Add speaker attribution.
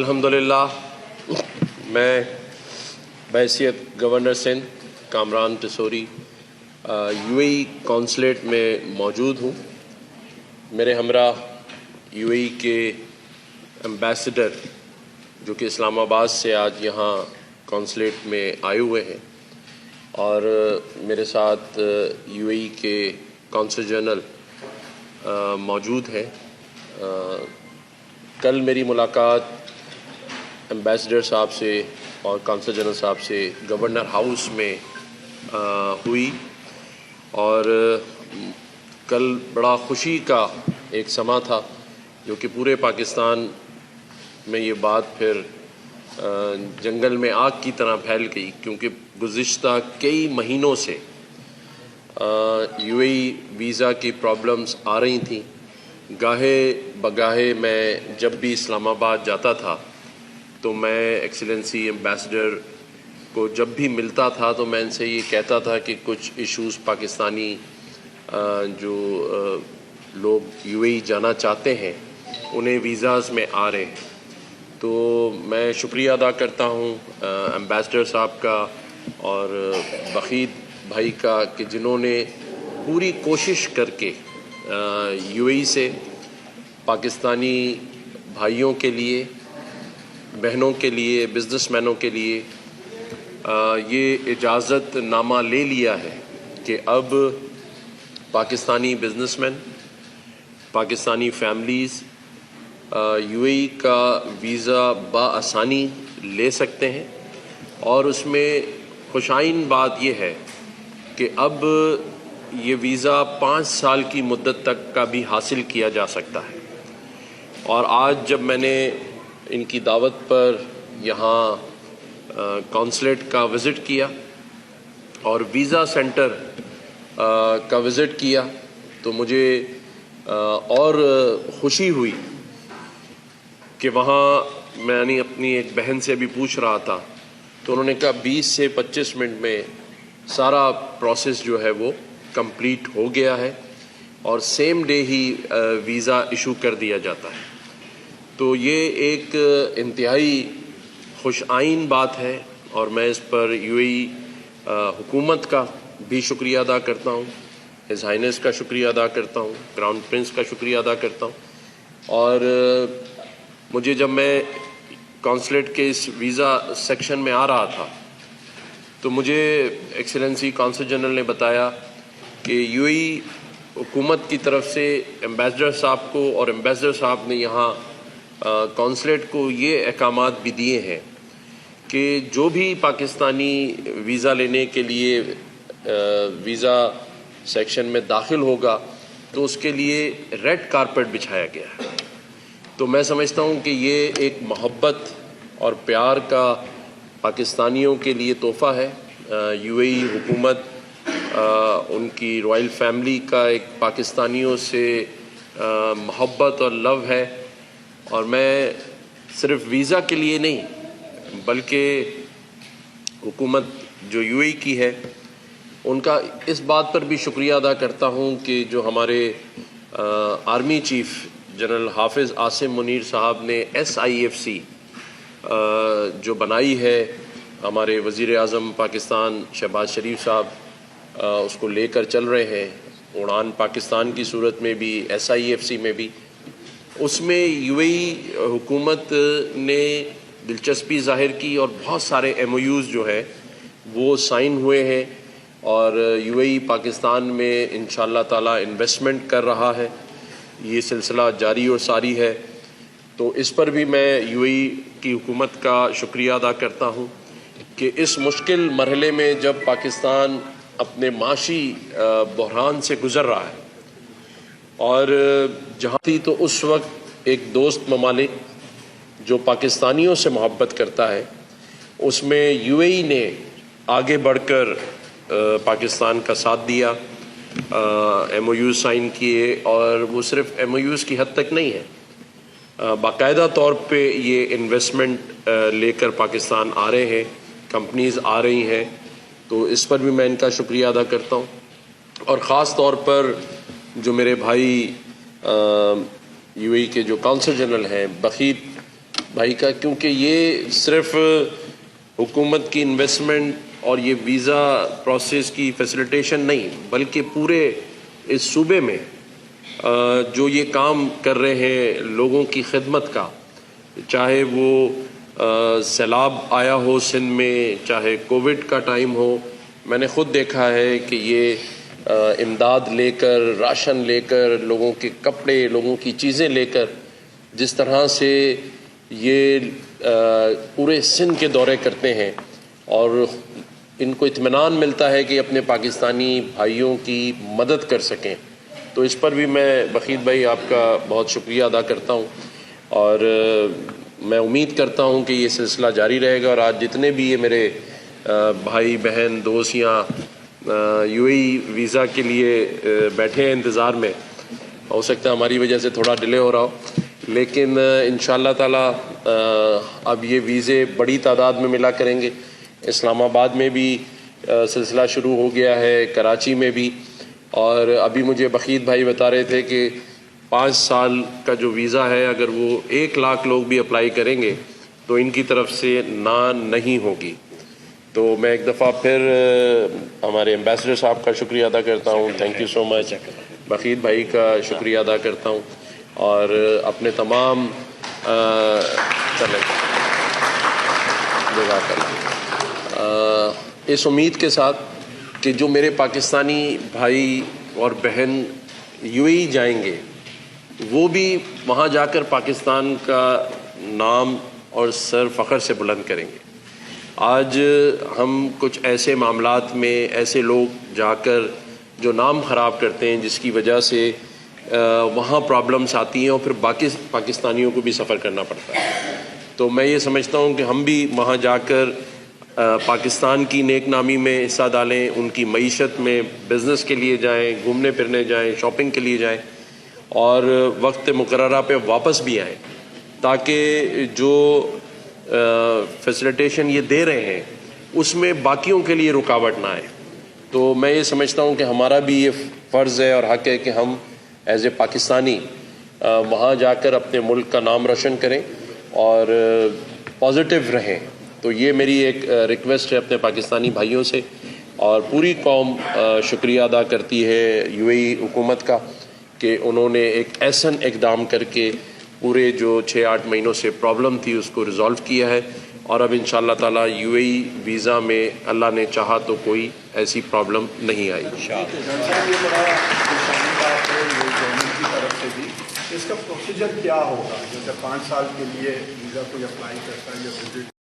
Speaker 1: الحمدللہ میں بحیثیت governor Sindh Kamran Tessori U A E consulate میں موجود ہوں۔ میرے ہمراہ یو اے ای کے ایمبیسڈر جو کہ اسلام آباد سے آج یہاں کونسلیٹ میں آئے ہوئے ہیں، اور میرے ساتھ یو اے ای کے کونسل جنرل موجود ہیں۔ کل میری ملاقات ایمبیسڈر صاحب سے اور کونسل جنرل صاحب سے گورنر ہاؤس میں ہوئی، اور کل بڑا خوشی کا ایک سماں تھا جو کہ پورے پاکستان میں یہ بات پھر جنگل میں آگ کی طرح پھیل گئی، کیونکہ گزشتہ کئی مہینوں سے یو اے ای ویزا کی پرابلمز آ رہی تھیں۔ گاہے بگاہے میں جب بھی اسلام آباد جاتا تھا تو میں ایکسیلنسی ایمبیسڈر کو جب بھی ملتا تھا تو میں ان سے یہ کہتا تھا کہ کچھ ایشوز پاکستانی جو لوگ یو اے ای جانا چاہتے ہیں انہیں ویزاز میں آ رہے ہیں۔ تو میں شکریہ ادا کرتا ہوں ایمبیسڈر صاحب کا اور بخید بھائی کا کہ جنہوں نے پوری کوشش کر کے یو اے ای سے پاکستانی بھائیوں کے لیے، بہنوں کے لیے، بزنس مینوں کے لیے یہ اجازت نامہ لے لیا ہے کہ اب Pakistani businessman, Pakistani families U A E کا ویزا بآسانی لے سکتے ہیں۔ اور اس میں خوشائن بات یہ ہے کہ اب یہ ویزا 5 سال کی مدت تک کا بھی حاصل کیا جا سکتا ہے۔ اور آج جب میں نے ان کی دعوت پر یہاں کونسلیٹ کا وزٹ کیا اور ویزا سینٹر کا وزٹ کیا تو مجھے اور خوشی ہوئی کہ وہاں میں نے اپنی ایک بہن سے بھی پوچھ رہا تھا تو انہوں نے کہا 20 سے 25 منٹ میں سارا پروسیس جو ہے وہ کمپلیٹ ہو گیا ہے اور سیم ڈے ہی ویزا ایشو کر دیا جاتا ہے۔ تو یہ ایک انتہائی خوش آئین بات ہے، اور میں اس پر یو اے ای حکومت کا بھی شکریہ ادا کرتا ہوں، ہز ہائنس کا شکریہ ادا کرتا ہوں، کراؤن پرنس کا شکریہ ادا کرتا ہوں۔ اور مجھے جب میں کونسلیٹ کے اس ویزا سیکشن میں آ رہا تھا تو مجھے ایکسیلنسی کونسل جنرل نے بتایا کہ یو اے ای حکومت کی طرف سے ایمبیسڈر صاحب کو اور ایمبیسڈر صاحب نے یہاں کونسلیٹ کو یہ احکامات بھی دیے ہیں کہ جو بھی پاکستانی ویزا لینے کے لیے ویزا سیکشن میں داخل ہوگا تو اس کے لیے ریڈ کارپیٹ بچھایا گیا ہے۔ تو میں سمجھتا ہوں کہ یہ ایک محبت اور پیار کا پاکستانیوں کے لیے تحفہ ہے۔ یو اے ای حکومت ان کی رائل فیملی کا ایک پاکستانیوں سے محبت اور لو ہے، اور میں صرف ویزا کے لیے نہیں بلکہ حکومت جو یو اے ای کی ہے ان کا اس بات پر بھی شکریہ ادا کرتا ہوں کہ جو ہمارے آرمی چیف جنرل حافظ عاصم منیر صاحب نے SIFC جو بنائی ہے، ہمارے وزیر اعظم پاکستان شہباز شریف صاحب اس کو لے کر چل رہے ہیں، اڑان پاکستان کی صورت میں بھی، SIFC میں بھی۔ اس میں یو اے ای حکومت نے دلچسپی ظاہر کی اور بہت سارے MOUs جو ہے وہ سائن ہوئے ہیں، اور یو اے ای پاکستان میں انشاءاللہ تعالی انویسٹمنٹ کر رہا ہے۔ یہ سلسلہ جاری اور ساری ہے، تو اس پر بھی میں یو اے ای کی حکومت کا شکریہ ادا کرتا ہوں کہ اس مشکل مرحلے میں جب پاکستان اپنے معاشی بحران سے گزر رہا ہے، اور جہاں تھی تو اس وقت ایک دوست ممالک جو پاکستانیوں سے محبت کرتا ہے اس میں یو اے ای نے آگے بڑھ کر پاکستان کا ساتھ دیا، MOUs سائن کیے، اور وہ صرف MOUs کی حد تک نہیں ہے، باقاعدہ طور پہ یہ انویسٹمنٹ لے کر پاکستان آ رہے ہیں، کمپنیز آ رہی ہیں۔ تو اس پر بھی میں ان کا شکریہ ادا کرتا ہوں، اور خاص طور پر جو میرے بھائی یو اے ای کے جو کونسل جنرل ہیں بخید بھائی کا، کیونکہ یہ صرف حکومت کی انویسٹمنٹ اور یہ ویزا پروسیس کی فیسیلیٹیشن نہیں، بلکہ پورے اس صوبے میں جو یہ کام کر رہے ہیں لوگوں کی خدمت کا، چاہے وہ سیلاب آیا ہو سندھ میں، چاہے کووڈ کا ٹائم ہو، میں نے خود دیکھا ہے کہ یہ امداد لے کر، راشن لے کر، لوگوں کے کپڑے، لوگوں کی چیزیں لے کر، جس طرح سے یہ پورے سندھ کے دورے کرتے ہیں اور ان کو اطمینان ملتا ہے کہ اپنے پاکستانی بھائیوں کی مدد کر سکیں، تو اس پر بھی میں بخیت بھائی آپ کا بہت شکریہ ادا کرتا ہوں، اور میں امید کرتا ہوں کہ یہ سلسلہ جاری رہے گا، اور آج جتنے بھی یہ میرے بھائی بہن دوست یہاں یو اے ای ویزا کے لیے بیٹھے ہیں انتظار میں، ہو سکتا ہے ہماری وجہ سے تھوڑا ڈیلے ہو رہا ہو، لیکن انشاءاللہ تعالیٰ اب یہ ویزے بڑی تعداد میں ملا کریں گے۔ اسلام آباد میں بھی سلسلہ شروع ہو گیا ہے، کراچی میں بھی، اور ابھی مجھے بخیت بھائی بتا رہے تھے کہ 5 سال کا جو ویزا ہے اگر وہ 1 لاکھ لوگ بھی اپلائی کریں گے تو ان کی طرف سے نہیں ہوگی۔ تو میں ایک دفعہ پھر ہمارے ایمبیسڈر صاحب کا شکریہ ادا کرتا ہوں، تھینک یو سو مچ، بخیت بھائی کا شکریہ ادا کرتا ہوں، اور اپنے تمام اس امید کے ساتھ کہ جو میرے پاکستانی بھائی اور بہن یو اے ای جائیں گے وہ بھی وہاں جا کر پاکستان کا نام اور سر فخر سے بلند کریں گے۔ آج ہم کچھ ایسے معاملات میں ایسے لوگ جا کر جو نام خراب کرتے ہیں، جس کی وجہ سے وہاں پرابلمس آتی ہیں اور پھر باقی پاکستانیوں کو بھی سفر کرنا پڑتا ہے، تو میں یہ سمجھتا ہوں کہ ہم بھی وہاں جا کر پاکستان کی نیک نامی میں حصہ ڈالیں، ان کی معیشت میں بزنس کے لیے جائیں، گھومنے پھرنے جائیں، شاپنگ کے لیے جائیں، اور وقت مقررہ پہ واپس بھی آئیں، تاکہ جو فیسیلیٹیشن یہ دے رہے ہیں اس میں باقیوں کے لیے رکاوٹ نہ آئے۔ تو میں یہ سمجھتا ہوں کہ ہمارا بھی یہ فرض ہے اور حق ہے کہ ہم ایز اے پاکستانی وہاں جا کر اپنے ملک کا نام روشن کریں اور پازیٹیو رہیں۔ تو یہ میری ایک ریکویسٹ ہے اپنے پاکستانی بھائیوں سے، اور پوری قوم شکریہ ادا کرتی ہے یو اے ای حکومت کا کہ انہوں نے ایک ایسا اقدام کر کے پورے جو 6-8 مہینوں سے پرابلم تھی اس کو ریزالو کیا ہے، اور اب انشاءاللہ تعالیٰ یو اے ای ویزا میں اللہ نے چاہا تو کوئی ایسی پرابلم نہیں آئی۔
Speaker 2: اس کا پروسیجر کیا ہوگا؟ جیسے 5 سال کے لیے ویزا کوئی اپلائی کرتا ہے یا